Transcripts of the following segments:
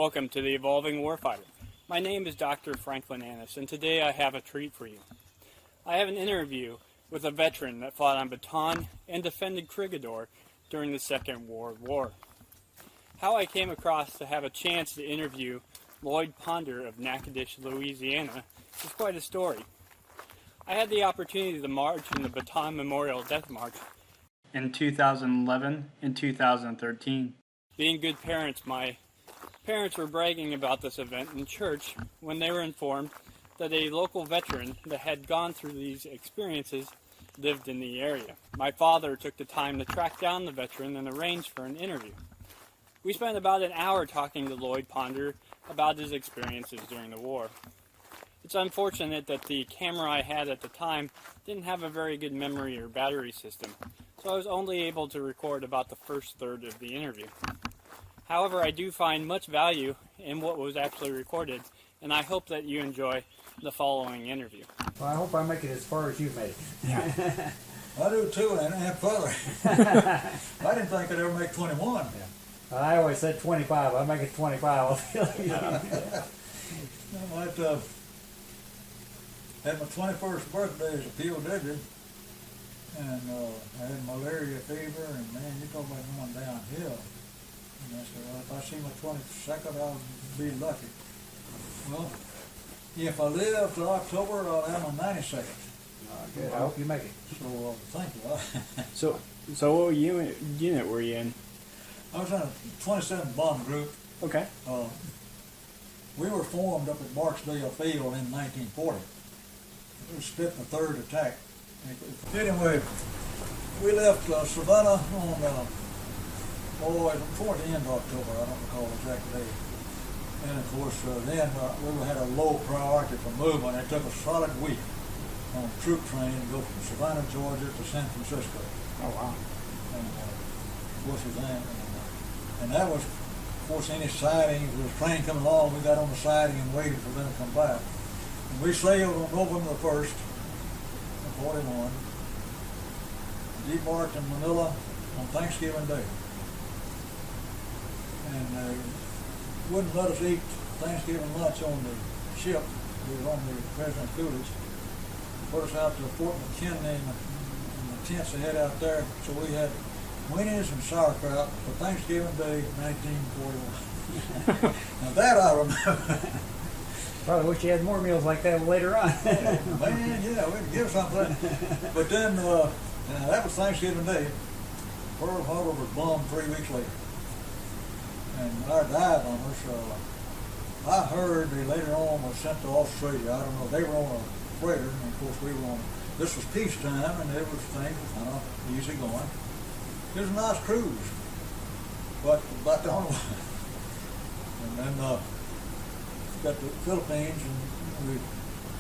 Welcome to the Evolving Warfighter. My name is Dr. Franklin Annis, and today I have a treat for you. I have an interview with a veteran that fought on Bataan and defended Corregidor during the Second World War. How I came across to have a chance to interview Lloyd Ponder of Natchitoches, Louisiana, is quite a story. I had the opportunity to march in the Bataan Memorial Death March in 2011 and 2013. Being good parents, my parents were bragging about this event in church when they were informed that a local veteran that had gone through these experiences lived in the area. My father took the time to track down the veteran and arrange for an interview. We spent about an hour talking to Lloyd Ponder about his experiences during the war. It's unfortunate that the camera I had at the time didn't have a very good memory or battery system, so I was only able to record about the first third of the interview. However, I do find much value in what was actually recorded, and I hope that you enjoy the following interview. Well, I hope I make it as far as you made it. Yeah. I do too, and further. I didn't think I'd ever make 21. Yeah. I always said 25. I make it 25. Had my 21st birthday as a POW, and I had malaria fever, and man, you talk about going downhill. And I said, well, if I see my 22nd, I'll be lucky. Well, if I live till October, I'll have my 92nd. Good. I hope you make it. So, thank you. So what unit were you in? I was in a 27 bomb group. Okay. We were formed up at Barksdale Field in 1940. We were split in the 3rd attack. Anyway, we left Savannah on toward the end of October. I don't recall the exact date. And of course, then we had a low priority for movement. It took a solid week on a troop train to go from Savannah, Georgia to San Francisco. Oh, wow. And that was, of course, any siding. If there was a train coming along, we got on the siding and waited for them to come back. And we sailed on November the 1st of 41, debarked in Manila on Thanksgiving Day. And they wouldn't let us eat Thanksgiving lunch on the ship. We were on the President Coolidge. Put us out to Fort McKinley and the tents they had out there. So we had Winnies and sauerkraut for Thanksgiving Day, 1941. Now that I remember. Probably wish you had more meals like that later on. Man, yeah, we'd give something. But then, that was Thanksgiving Day. Pearl Harbor was bombed 3 weeks later. And our dive bombers, I heard they later on was sent to Australia. I don't know, they were on a freighter, and of course we were on, this was peacetime, and things were kind of easy going. It was a nice cruise, but about the only one. And then got to the Philippines, and we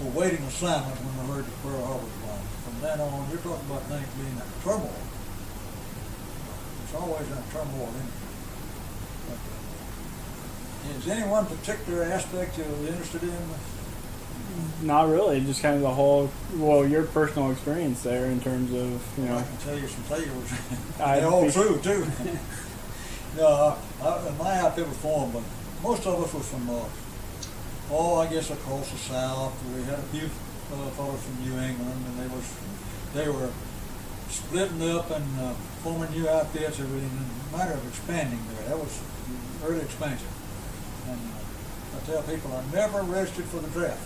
were waiting assignment when we heard the Pearl Harbor bomb. From then on, you're talking about things being in turmoil. It's always in turmoil, isn't it? Is any one particular aspect you're interested in? Not really, just kind of the whole, your personal experience there in terms of, I can tell you some tales. They're all true, too. My outfit was formed, but most of us were from, I guess across the South. We had a few fellows from New England, and they were splitting up and forming new outfits, everything, in a matter of expanding there. That was early expansion. And I tell people I never registered for the draft.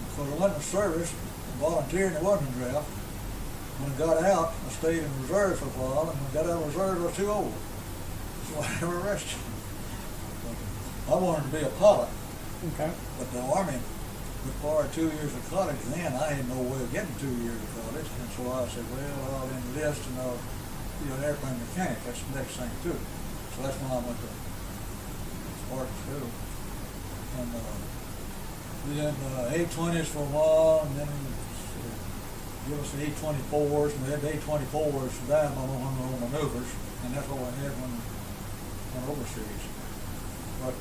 Because I went in the service, volunteered, and there wasn't a draft. When I got out, I stayed in reserve for a while, and when I got out of reserve, I was too old. So I never registered. I wanted to be a pilot. Okay. But the Army required 2 years of college. Then I had no way of getting 2 years of college. And so I said, I'll enlist and I'll be an airplane mechanic. That's the next thing too. So that's when I went to Spartan School. And we had A-20s for a while, and then give us the A-24s, and we had the A-24s to dive on maneuvers, and that's what we had when we went overseas. But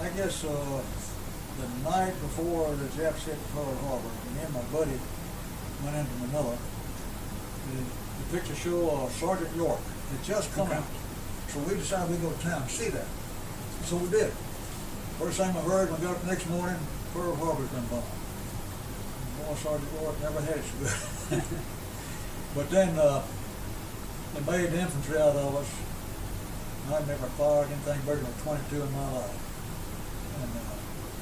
I guess the night before the Japs hit Pearl Harbor, me and my buddy went into Manila. The picture show Sergeant York had just come out. So we decided we'd go to town and see that. So we did. First thing I heard when I got up the next morning, Pearl Harbor's been bombed. Boy, Sergeant Lloyd never had it so good. But then they made the infantry out of us. I've never fired anything bigger than 22 in my life. And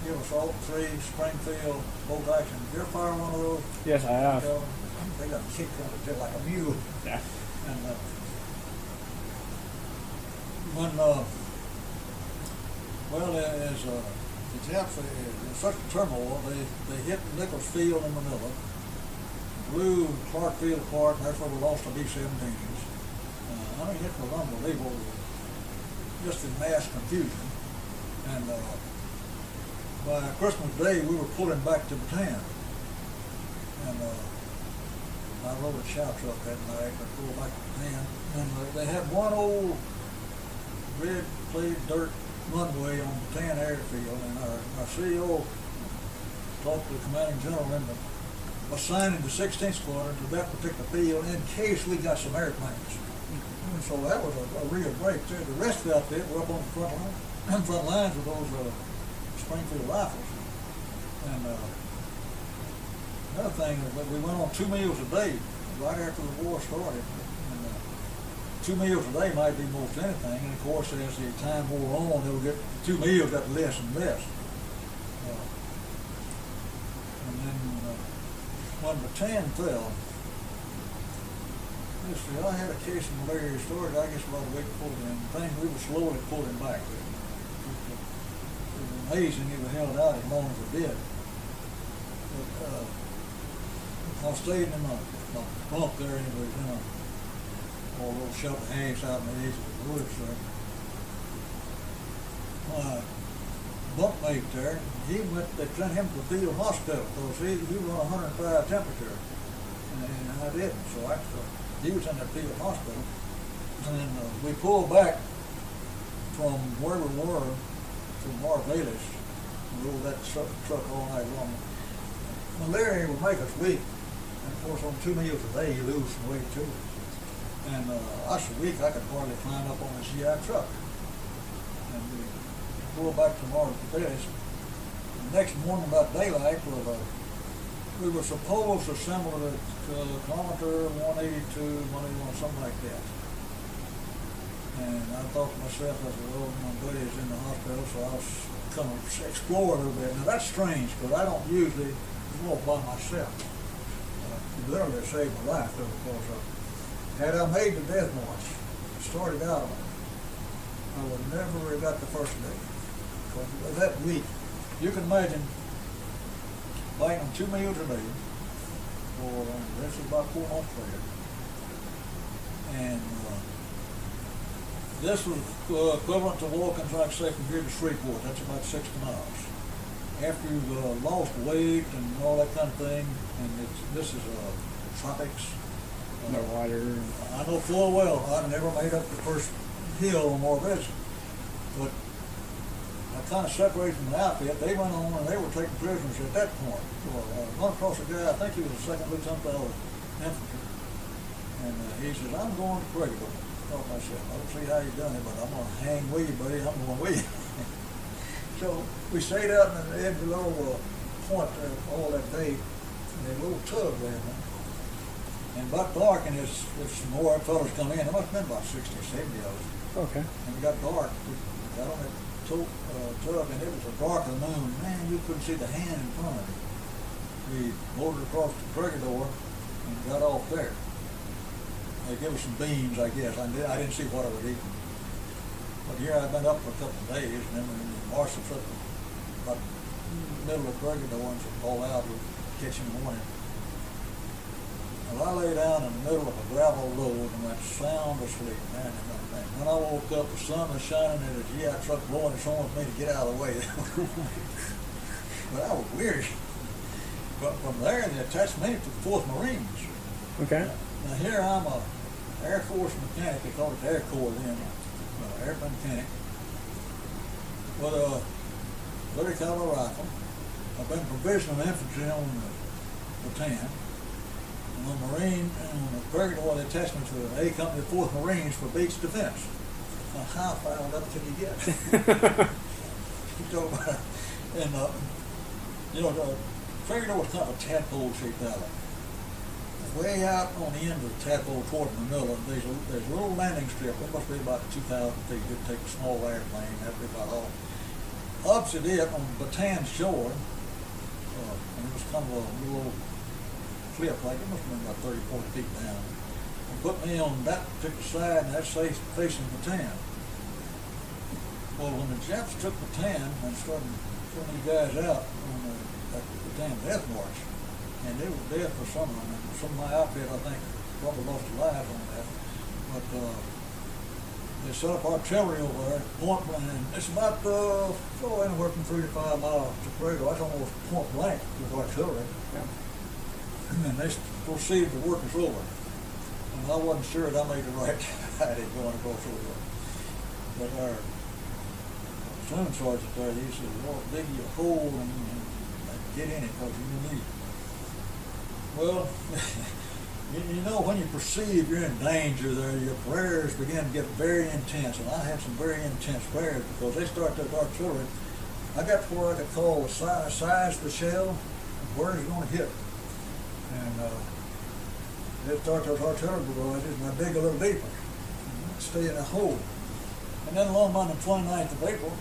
it was Assault 3, Springfield, bolt action. Did you ever fire one of those? Yes, I have. They got kicked on it just like a mule. Yeah. And when as the Japs, in such a turmoil, they hit Nichols Field in Manila, blew Clark Field apart, and that's where we lost the B-17s. I mean, it was unbelievable, just in mass confusion. And by Christmas Day, we were pulling back to Bataan. And I rode a chow truck that night and pulled back to Bataan. And they had one old red clay dirt runway on Bataan Airfield, and our CEO talked to the commanding general in the assigning the 16th Squadron to that particular field in case we got some airplanes. And so that was a real break there. The rest of the outfit were up on the front lines with those Springfield rifles. And another thing is that we went on 2 meals a day right after the war started. And 2 meals a day might be most anything. And of course, as the time wore on, they would get 2 meals got less and less. And then when Bataan fell, I had a case of malaria started, I guess, about a week before then. We were slowly pulling back. It was amazing it was held out as long as it did. But I stayed in my bunk there, and it was in a little shelter house out in the edge of the woods there. My bunkmate there, they sent him to the field hospital because he was on 105 temperature, and I didn't. So he was in the field hospital, and we pulled back from where we were to Marvelis and rode that truck all night long. Malaria would make us weak, and of course on 2 meals a day you lose some weight too. And I was so weak I could hardly climb up on this GI truck. And we pulled back to Marvelis. The next morning about daylight, we were supposed to assemble at kilometer 182, 181, something like that. And I thought to myself, I said, oh, my buddy is in the hospital, so I was going to explore a little bit. Now that's strange, because I don't usually walk by myself. It literally saved my life, though, because had I made the death march, started out on it, I would never have got the first day. Because that week, you can imagine fighting on 2 meals a day for this is about 4 months later. And this was equivalent to walking, like say, from here to Shreveport. That's about 60 miles. After you've lost weight and all that kind of thing, and this is tropics. No water. I know full well I never made up the first hill on Marvelis, but I kind of separated from the outfit. They went on and they were taking prisoners at that point. So I run across a guy, I think he was a second lieutenant of infantry, and he says, I'm going to Corregidor. I thought to myself, I don't see how you done it, but I'm going to hang with you, buddy. I'm going with you. So we stayed out in the edge below point all that day in a little tub there. And about dark, and as some more fellas come in, there must have been about 60 or 70 of us. Okay. And it got dark. We got on that tub, and it was a darker moon. Man, you couldn't see the hand in front of it. We boarded across the Corregidor and got off there. They gave us some beans, I guess. I didn't see what I was eating. But here I've been up for a couple of days, and then we marched up about the middle of Corregidor and all out. We'd catch in the morning. Well, I lay down in the middle of a gravel road and went sound asleep, man. When I woke up, the sun was shining and the GI truck blowing its horn at me to get out of the way. But I was weird. But from there, they attached me to the 4th Marines. Okay. Now here I'm a Air Force mechanic. They called it the Air Corps then, airplane mechanic, with a 30 caliber rifle. I've been provisional infantry on the Bataan. And on the Corregidor, they attached me to an A Company of 4th Marines for beach defense. a high file up till you get. You talk about it. And, you know, Corregidor was kind of a tadpole-shaped island. Way out on the end of the tadpole toward Manila, there's a little landing strip. It must be about 2,000 feet. It'd take a small airplane. That'd be about all. Opposite it, on Bataan shore, and it was kind of a little cliff, like it must have been about 30, 40 feet down. And put me on that particular side, and that's facing Bataan. Well, when the Japs took Bataan and started putting these guys out on the Bataan death march, and they were dead for some of them. And some of my outfit, I think, probably lost their lives on that. But they set up artillery over there, point blank. And it's about anywhere from 3 to 5 miles to Corregidor. That's almost point blank with artillery. Yeah. And they proceeded to work us over. And I wasn't sure that I made the right idea going across over. But our platoon sergeant there, he said, "Well, dig you a hole and get in it because you need it." Well, you know, when you perceive you're in danger there, your prayers begin to get very intense. And I had some very intense prayers because they start that artillery. I got to where I could call the size of the shell and where it's going to hit. And they start those artillery barrages, and I dig a little deeper, stay in a hole. And then along on the 29th of April,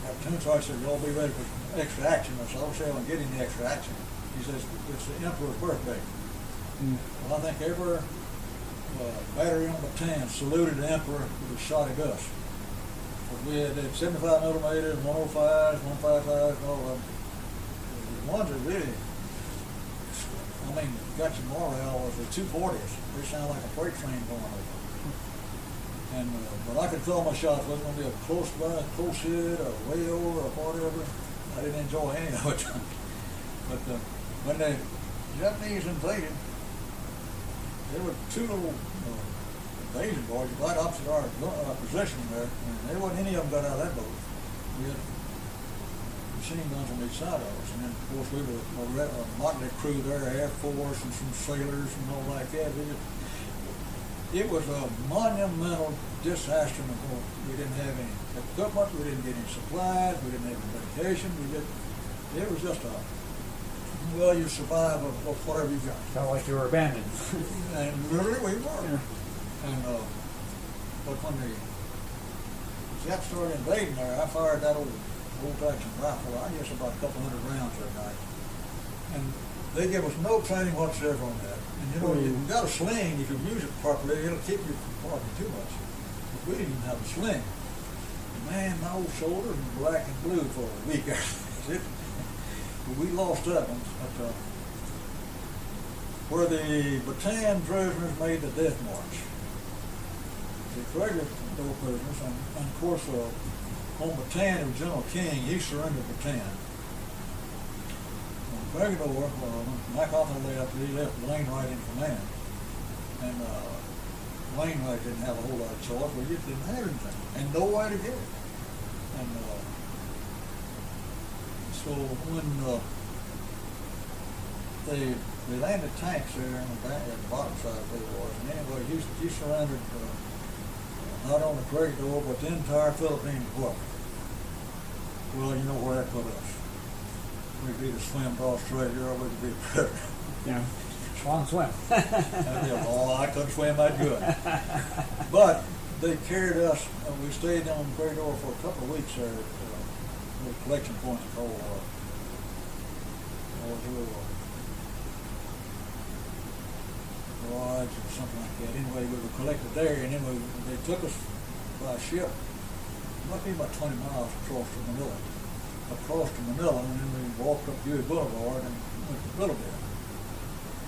our platoon sergeant said, "Y'all be ready for extra action." I said, "I'll say I'm getting the extra action." He says, "It's the Emperor's birthday." Well, I think every battery on Bataan saluted the Emperor with a shot at us. But we had 75 millimeters, 105s, 155s, and all of them. The ones that really, got your morale was the 240s. They sound like a freight train going over. And but I could call my shots. Whether it was going to be a close hit, or way over, or whatever. I didn't enjoy any of it. But when the Japanese invaded, there were two little invasion boys right opposite our position there, and there wasn't any of them got out of that boat. We had machine guns on each side of us, and then of course we were a motley crew there, Air Force and some sailors and all like that. It was a monumental disaster. We didn't have any equipment, we didn't get any supplies, we didn't have any medication. It was just well, you survive of whatever you got. Felt like you were abandoned. And literally we were. Yeah. And but when the Japs started invading there, I fired that old action rifle. I guess about a couple hundred rounds that night. And they give us no training whatsoever on that. And you know, you've got a sling. If you use it properly, it'll keep you from firing too much. But we didn't even have a sling. Man, my old shoulders were black and blue for a week after it. We lost that one, but where the Bataan prisoners made the death march, the Corregidor prisoners, and of course on Bataan, it was General King. He surrendered Bataan. On Corregidor, when MacArthur left, he left Wainwright in command, and Wainwright didn't have a whole lot of choice. We just didn't have anything, and no way to get it. And so when they landed tanks there in the bottom side of the war, and anyway, he surrendered not only Corregidor, but the entire Philippine Republic. Well, you know where that put us. We could either swim to Australia or we could be a predator. Yeah. Swan swim. I couldn't swim that good. But they carried us, we stayed on Corregidor for a couple of weeks there. Little collection points called Lodge or something like that. Anyway, we were collected there, and then they took us by ship. It must be about 20 miles across to Manila, and then we walked up Dewey Boulevard and went to Philadelphia,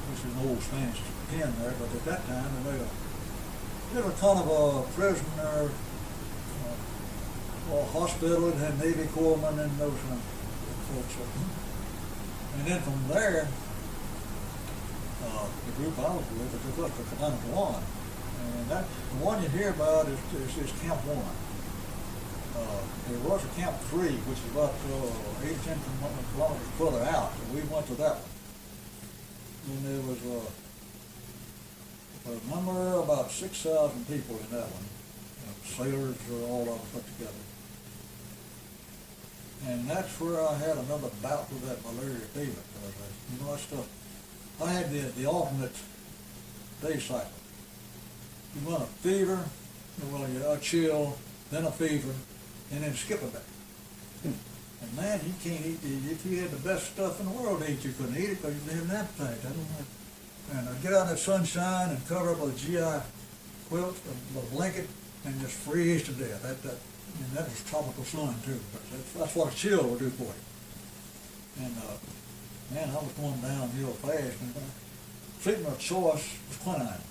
which is an old Spanish pen there. But at that time, they made it was kind of a prisoner. Hospital, and had Navy corpsmen and those folks. And then from there, the group I was with, they took us to Bataan. And the one you hear about is Camp 1. There was a Camp 3, which is about 8 or 10 kilometers further out, and we went to that one. And there was a number about 6,000 people in that one. sailors are all of them put together. And that's where I had another bout with that malaria fever. You know, that stuff, I had the alternate day cycle. You run a fever, well, a chill, then a fever, and then skip a day. And man, you can't eat, if you had the best stuff in the world to eat, you couldn't eat it because you didn't have an appetite. And I'd get out in the sunshine and cover up with a GI quilt, a blanket, and just freeze to death. And that was tropical sun too, but that's what a chill will do for you. And man, I was going downhill fast, and treatment of choice was quinine.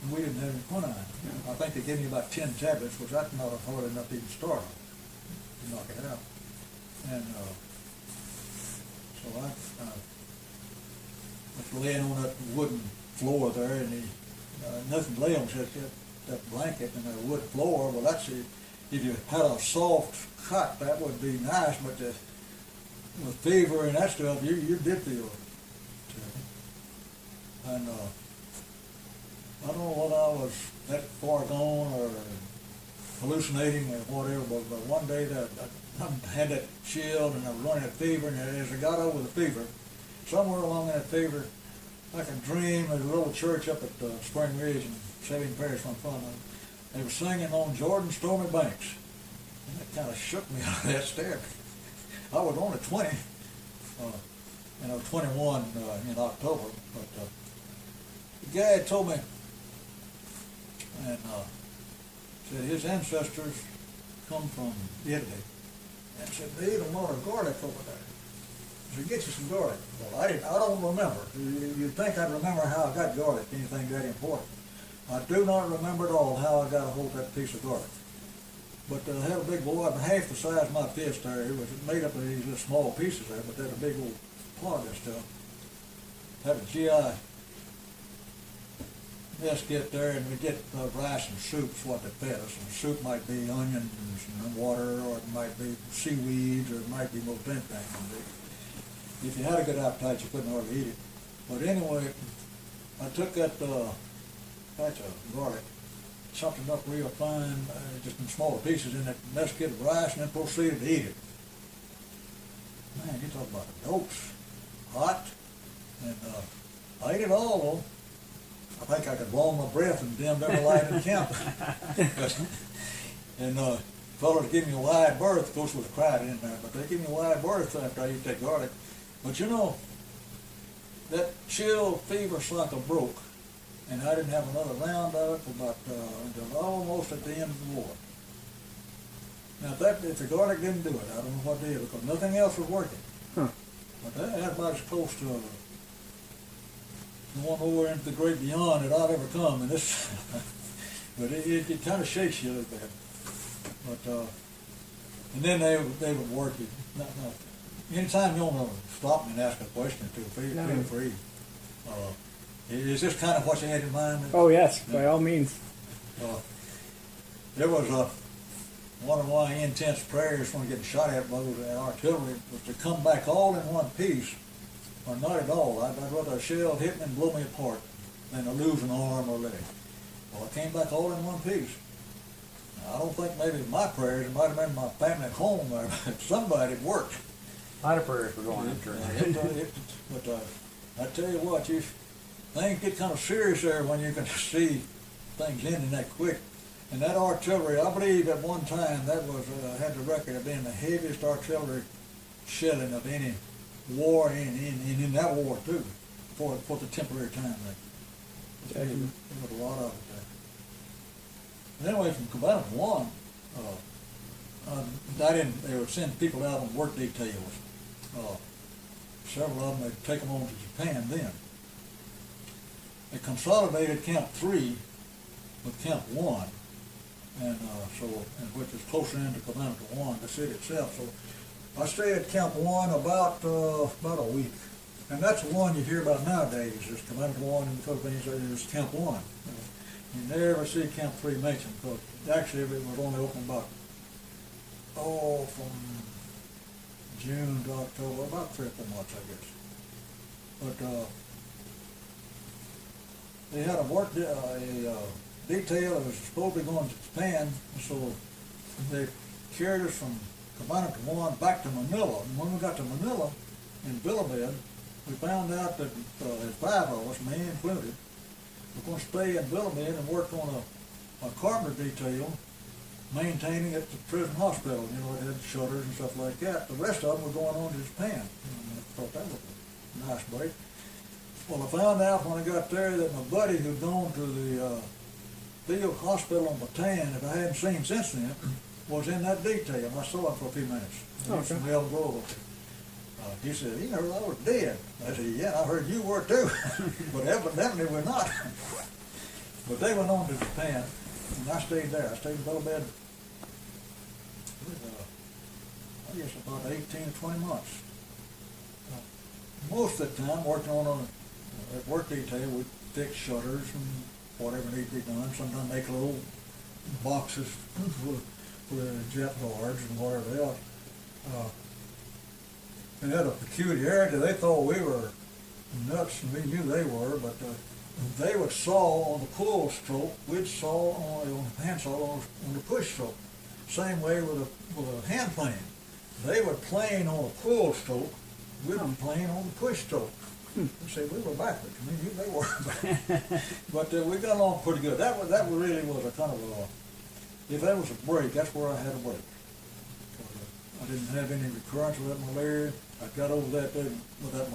And we didn't have any quinine. I think they gave me about 10 tablets, which that's not hard enough to even start on, to knock it out. And so I was laying on that wooden floor there, and nothing to lay on except that blanket and that wood floor. Well, that's it. If you had a soft cot, that would be nice, but with fever and that stuff, you did feel it. And I don't know whether I was that far gone or hallucinating or whatever, but one day that I had that chill and I was running a fever, and as I got over the fever, somewhere along that fever, I could dream there's a little church up at Spring Ridge in Sabine Parish from front of it. They were singing on Jordan's Stormy Banks. And that kind of shook me out of that stare. I was only 20, and I was 21 in October. But the guy had told me, and said his ancestors come from Italy. And said, they eat a lot of garlic over there. He said, get you some garlic. Well, I don't remember. You'd think I'd remember how I got garlic, anything that important. I do not remember at all how I got a hold of that piece of garlic. But I had a big boy, half the size of my fist there. It was made up of these little small pieces there, but they had a big old pot of that stuff. Had a GI biscuit there, and we get rice and soups, what they fed us. And the soup might be onions and water, or it might be seaweeds, or it might be most anything. If you had a good appetite, you couldn't hardly eat it. But anyway, I took that patch of garlic, chopped it up real fine, just in smaller pieces in that biscuit of rice, and then proceeded to eat it. Man, you talk about a dose. Hot. And I ate it all, though. I think I could blow my breath and dim every light in camp. And fellas give me a wide berth. Of course, there was a crowd in there, but they give me a wide berth after I eat that garlic. But you know, that chill fever cycle broke, and I didn't have another round of it for about until almost at the end of the war. Now, if the garlic didn't do it, I don't know what did, because nothing else was working. Huh. But that's about as close to going over into the great beyond that I've ever come, and this, but it kind of shakes you a little bit. But and then they would work you. No, anytime you want to stop me and ask a question or two, feel free. Is this kind of what you had in mind? Oh yes, by all means. There was one of my intense prayers when getting shot at by the artillery was to come back all in one piece. Or not at all. I'd rather a shell hit me and blow me apart than to lose an arm or leg. Well, I came back all in one piece. Now, I don't think maybe my prayers, it might have been my family at home, or somebody worked. A lot of prayers were going in church. But I tell you what, things get kind of serious there when you can see things ending that quick. And that artillery, I believe at one time that was had the record of being the heaviest artillery shelling of any war in that war too, for the temporary time there. There was a lot of it there. Anyway, from Combatant 1, they would send people out on work details. Several of them, they'd take them on to Japan then. They consolidated Camp 3 with Camp 1, and which is closer into Combatant 1, the city itself. So I stayed at Camp 1 about a week. And that's the one you hear about nowadays, is Combatant 1 in the Philippines, is Camp 1. You never see Camp 3 mentioned, because actually it was only open about, from June to October, about 3 or 4 months, I guess. But they had a detail that was supposed to be going to Japan, and so they carried us from Commander One back to Manila. And when we got to Manila, in Bilibid, we found out that there's 5 of us, me included, we're going to stay in Bilibid and work on a carpenter detail, maintaining at the prison hospital. You know, it had shutters and stuff like that. The rest of them were going on to Japan. And I thought that was a nice break. Well, I found out when I got there that my buddy who'd gone to the field hospital in Bataan, that I hadn't seen since then, was in that detail. I saw him for a few minutes. Okay. From El Grove. He said, "You know, I was dead." I said, "Yeah, I heard you were too." But evidently we're not. But they went on to Japan, and I stayed there. I stayed in Bilibid, I guess about 18 or 20 months. Most of the time working on at work detail, we fix shutters and whatever needs to be done. Sometimes make little boxes for the jet guards and whatever else. They had a peculiarity. They thought we were nuts, and we knew they were, but they would saw on the pull stroke, we'd saw on the handsaw on the push stroke. Same way with a hand plane. They would plane on a pull stroke, we'd be plane on the push stroke. They said we were backwards. I mean, they were. But we got along pretty good. That really was a kind of a, if that was a break, that's where I had a break. I didn't have any recurrence of that malaria. I got over that with that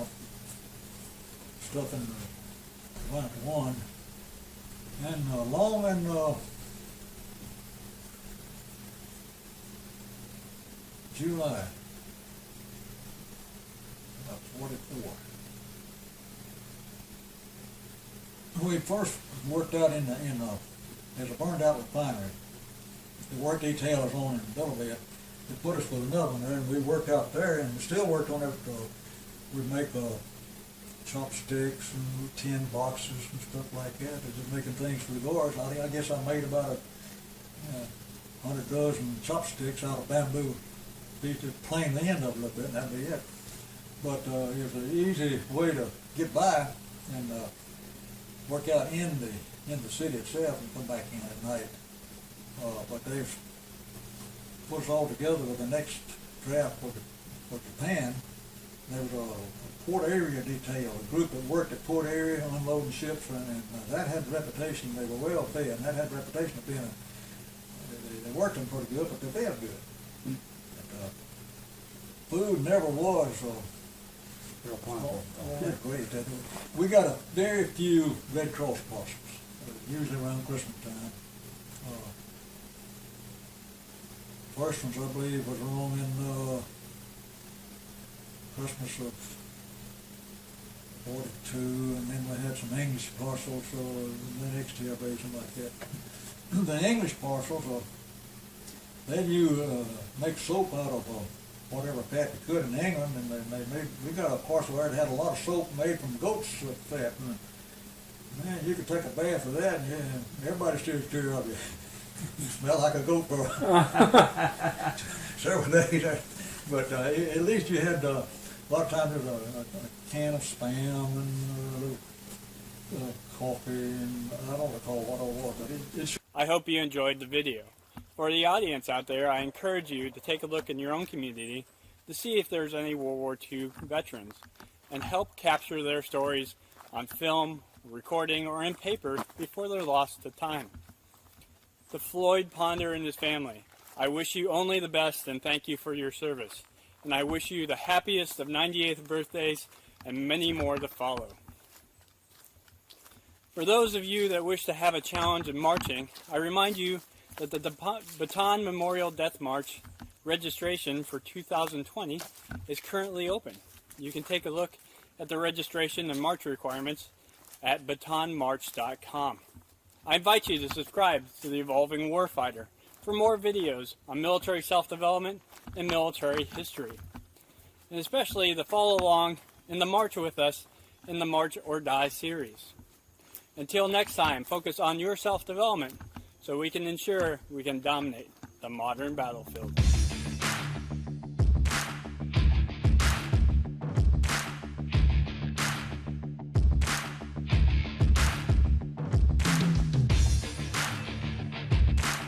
stuff in the one. And long in July, about 44. We first worked out as a burned out refinery. The work detail is on in Bilibid. They put us with another one there, and we worked out there, and we still worked on it. We'd make chopsticks and tin boxes and stuff like that. Just making things for the guards. I guess I made about 100 dozen chopsticks out of bamboo. Just plane the end of it a little bit, and that'd be it. But it was an easy way to get by and work out in the city itself and come back in at night. But they've put us all together with the next draft for Japan. There was a port area detail, a group that worked at port area unloading ships, and that had the reputation, they were well fed, and that had the reputation of being, they worked them pretty good, but they fed good. But, food never was Real plentiful. great. We got a very few Red Cross parcels, usually around Christmas time. First ones, I believe, was along in Christmas of 42, and then we had some English parcels the next year, I believe, something like that. The English parcels, they make soap out of whatever fat they could in England, and we got a parcel there that had a lot of soap made from goat's fat. And, man, you could take a bath with that, and everybody steers clear of you. You smell like a goat for several days. But at least you had, a lot of times there was a can of Spam and a little coffee, and I don't recall what it was, but it's I hope you enjoyed the video. For the audience out there, I encourage you to take a look in your own community to see if there's any World War II veterans and help capture their stories on film, recording, or in paper before they're lost to time. To Lloyd Ponder and his family, I wish you only the best and thank you for your service. And I wish you the happiest of 98th birthdays and many more to follow. For those of you that wish to have a challenge in marching, I remind you that the Bataan Memorial Death March registration for 2020 is currently open. You can take a look at the registration and march requirements at bataanmarch.com. I invite you to subscribe to the Evolving Warfighter for more videos on military self-development and military history, and especially to follow along in the March with us in the March or Die series. Until next time, focus on your self-development so we can ensure we can dominate the modern battlefield.